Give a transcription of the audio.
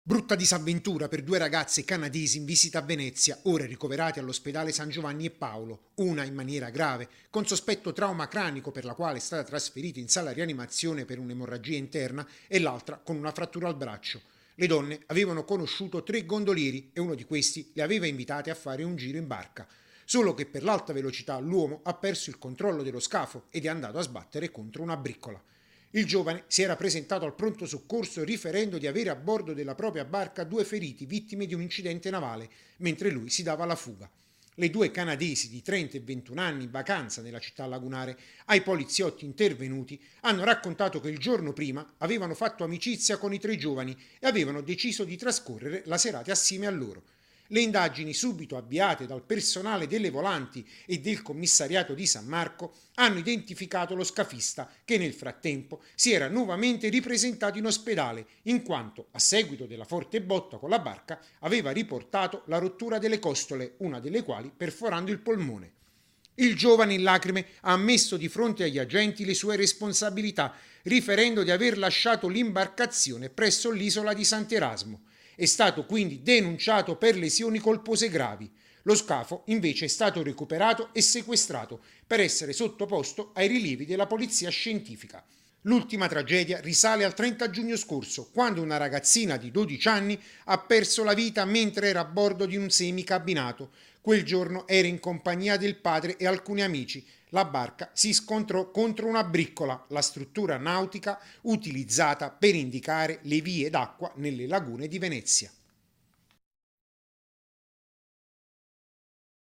Brutta disavventura per due ragazze canadesi in visita a Venezia, ora ricoverate all'ospedale San Giovanni e Paolo, una in maniera grave, con sospetto trauma cranico per la quale è stata trasferita in sala rianimazione per un'emorragia interna e l'altra con una frattura al braccio. Le donne avevano conosciuto tre gondolieri e uno di questi le aveva invitate a fare un giro in barca. Solo che per l'alta velocità l'uomo ha perso il controllo dello scafo ed è andato a sbattere contro una briccola. Il giovane si era presentato al pronto soccorso riferendo di avere a bordo della propria barca due feriti vittime di un incidente navale, mentre lui si dava alla fuga. Le due canadesi di 30 e 21 anni in vacanza nella città lagunare, ai poliziotti intervenuti, hanno raccontato che il giorno prima avevano fatto amicizia con i tre giovani e avevano deciso di trascorrere la serata assieme a loro. Le indagini subito avviate dal personale delle volanti e del commissariato di San Marco hanno identificato lo scafista che nel frattempo si era nuovamente ripresentato in ospedale in quanto, a seguito della forte botta con la barca, aveva riportato la rottura delle costole, una delle quali perforando il polmone. Il giovane in lacrime ha ammesso di fronte agli agenti le sue responsabilità, riferendo di aver lasciato l'imbarcazione presso l'isola di Sant'Erasmo. È stato quindi denunciato per lesioni colpose gravi. Lo scafo invece è stato recuperato e sequestrato per essere sottoposto ai rilievi della polizia scientifica. L'ultima tragedia risale al 30 giugno scorso, quando una ragazzina di 12 anni ha perso la vita mentre era a bordo di un semicabinato. Quel giorno era in compagnia del padre e alcuni amici. La barca si scontrò contro una briccola, la struttura nautica utilizzata per indicare le vie d'acqua nelle lagune di Venezia.